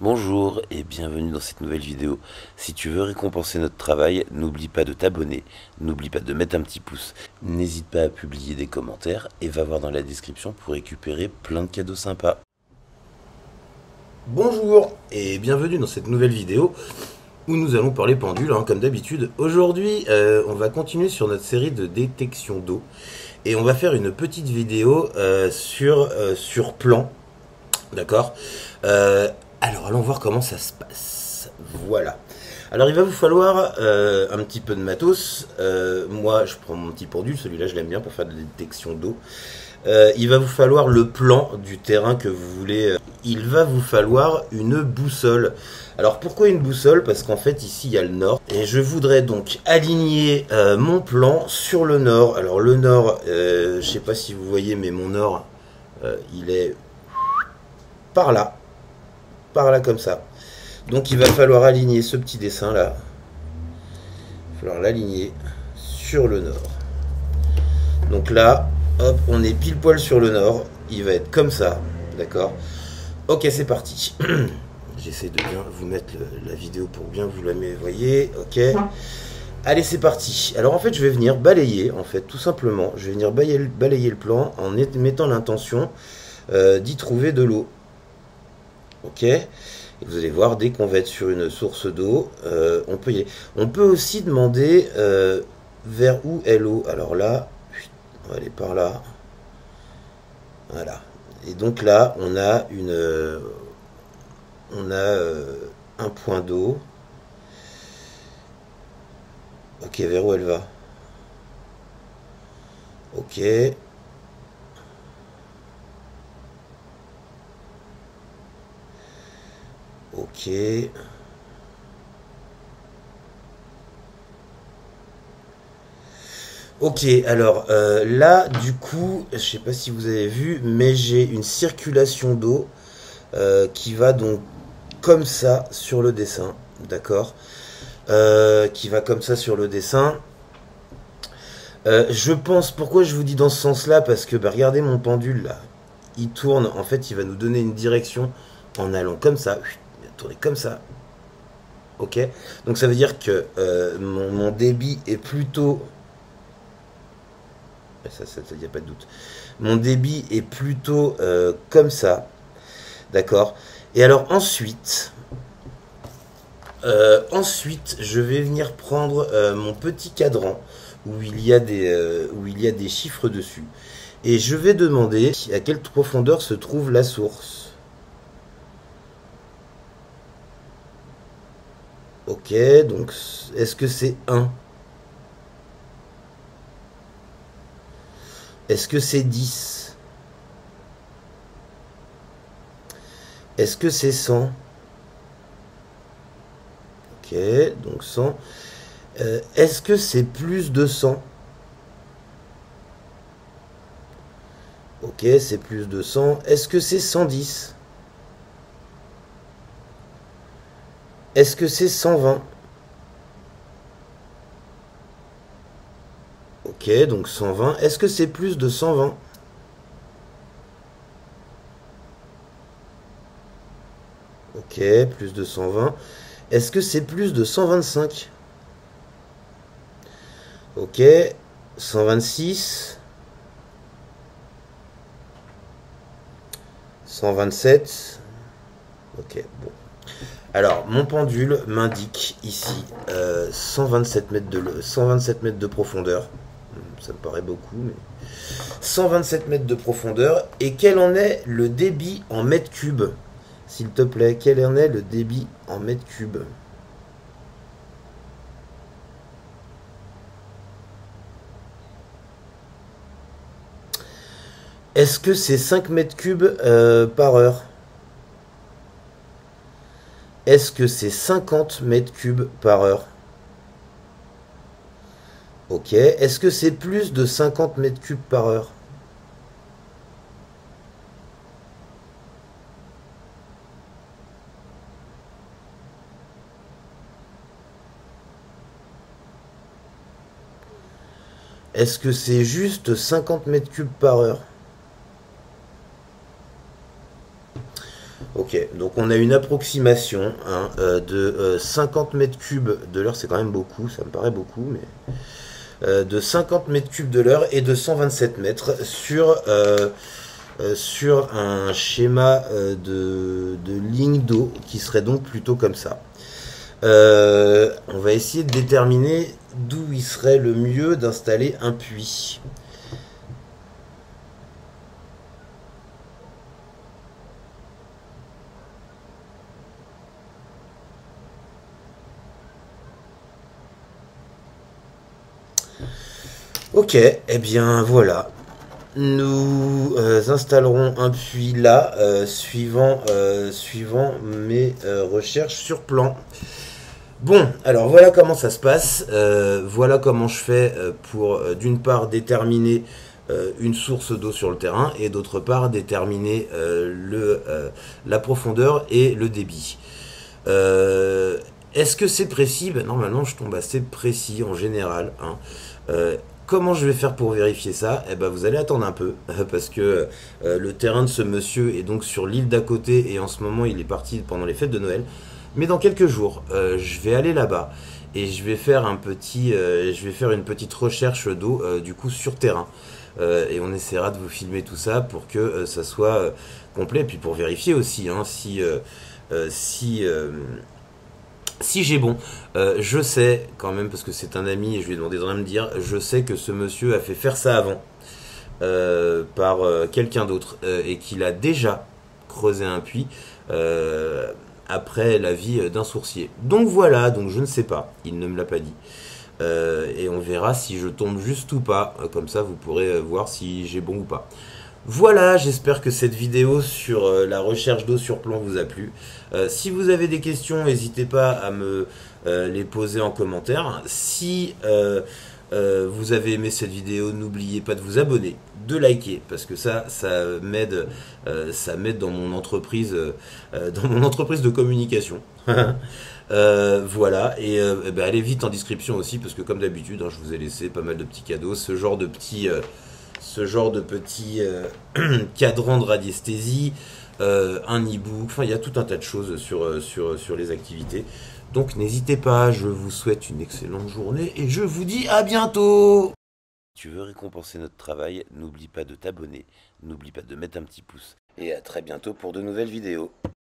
Bonjour et bienvenue dans cette nouvelle vidéo. Si tu veux récompenser notre travail, n'oublie pas de t'abonner, n'oublie pas de mettre un petit pouce, n'hésite pas à publier des commentaires et va voir dans la description pour récupérer plein de cadeaux sympas. Bonjour et bienvenue dans cette nouvelle vidéo où nous allons parler pendule, comme d'habitude. Aujourd'hui, on va continuer sur notre série de détection d'eau et on va faire une petite vidéo sur plan. D'accord. Alors allons voir comment ça se passe. Voilà. Alors il va vous falloir un petit peu de matos. Moi je prends mon petit pendule, celui-là je l'aime bien pour faire de la détection d'eau. Il va vous falloir le plan du terrain que vous voulez. Il va vous falloir une boussole. Alors pourquoi une boussole? Parce qu'en fait ici il y a le nord. Et je voudrais donc aligner mon plan sur le nord. Alors le nord, je sais pas si vous voyez, mais mon nord, il est par là comme ça. Donc il va falloir aligner ce petit dessin là. Il va falloir l'aligner sur le nord. Donc là, hop, on est pile poil sur le nord. Il va être comme ça, d'accord. Ok, c'est parti. J'essaie de bien vous mettre la vidéo pour bien vous la voyez. Ok. Allez, c'est parti. Alors en fait, je vais venir balayer, en fait, tout simplement. Je vais venir balayer le plan en mettant l'intention d'y trouver de l'eau. Ok, et vous allez voir, dès qu'on va être sur une source d'eau, on peut y aller. On peut aussi demander vers où est l'eau. Alors là, on va aller par là. Voilà. Et donc là, on a un point d'eau. Ok, vers où elle va? Ok. Ok. Ok, alors là, du coup, je sais pas si vous avez vu, mais j'ai une circulation d'eau qui va donc comme ça sur le dessin, d'accord, qui va comme ça sur le dessin. Je pense, pourquoi je vous dis dans ce sens-là, parce que regardez mon pendule là, il tourne, en fait il va nous donner une direction en allant comme ça, il va tourner comme ça, ok. Donc ça veut dire que mon débit est plutôt, ça il n'y a pas de doute, mon débit est plutôt comme ça, d'accord. Et alors ensuite, je vais venir prendre mon petit cadran où il y a des chiffres dessus. Et je vais demander à quelle profondeur se trouve la source. Ok, donc est-ce que c'est 1? Est-ce que c'est 10? Est-ce que c'est 100? Ok, donc 100. Est-ce que c'est plus de 100? Ok, c'est plus de 100. Est-ce que c'est 110? Est-ce que c'est 120? Ok, donc 120. Est-ce que c'est plus de 120? Ok, plus de 120. Est-ce que c'est plus de 125? Ok, 126. 127. Ok, bon. Alors, mon pendule m'indique ici 127 mètres de profondeur. Ça me paraît beaucoup, mais 127 mètres de profondeur. Et quel en est le débit en mètres cubes? S'il te plaît, quel en est le débit en mètres cubes? Est-ce que c'est 5 mètres cubes par heure? Est-ce que c'est 50 mètres cubes par heure? Ok. Est-ce que c'est plus de 50 mètres cubes par heure? Est-ce que c'est juste 50 mètres cubes par heure? Ok, donc on a une approximation hein, de 50 mètres cubes de l'heure, c'est quand même beaucoup, ça me paraît beaucoup, mais de 50 mètres cubes de l'heure et de 127 mètres sur un schéma de ligne d'eau qui serait donc plutôt comme ça. On va essayer de déterminer d'où il serait le mieux d'installer un puits. Ok, eh bien voilà. Nous installerons un puits là, suivant mes recherches sur plan. Bon, alors voilà comment ça se passe. Voilà comment je fais pour, d'une part, déterminer une source d'eau sur le terrain et d'autre part, déterminer la profondeur et le débit. Euh, Est-ce que c'est précis? Ben, normalement, je tombe assez précis en général, hein. Comment je vais faire pour vérifier ça? Eh ben, vous allez attendre un peu, parce que le terrain de ce monsieur est donc sur l'île d'à côté, et en ce moment, il est parti pendant les fêtes de Noël. Mais dans quelques jours, je vais aller là-bas, et je vais faire une petite recherche d'eau, du coup, sur terrain. Et on essaiera de vous filmer tout ça pour que ça soit complet, et puis pour vérifier aussi hein, euh, si, euh, si j'ai bon. Je sais quand même, parce que c'est un ami et je lui ai demandé de rien me dire, je sais que ce monsieur a fait faire ça avant par quelqu'un d'autre et qu'il a déjà creusé un puits après l'avis d'un sourcier. Donc voilà, donc je ne sais pas, il ne me l'a pas dit. Et on verra si je tombe juste ou pas, comme ça vous pourrez voir si j'ai bon ou pas. Voilà, j'espère que cette vidéo sur la recherche d'eau sur plan vous a plu. Si vous avez des questions, n'hésitez pas à me les poser en commentaire. Si vous avez aimé cette vidéo, n'oubliez pas de vous abonner, de liker, parce que ça m'aide dans mon entreprise de communication. Voilà, et ben, allez vite en description aussi, parce que comme d'habitude, hein, je vous ai laissé pas mal de petits cadeaux, ce genre de petits cadrans de radiesthésie, un e-book, enfin il y a tout un tas de choses sur les activités. Donc n'hésitez pas, je vous souhaite une excellente journée et je vous dis à bientôt. Si tu veux récompenser notre travail, n'oublie pas de t'abonner, n'oublie pas de mettre un petit pouce. Et à très bientôt pour de nouvelles vidéos.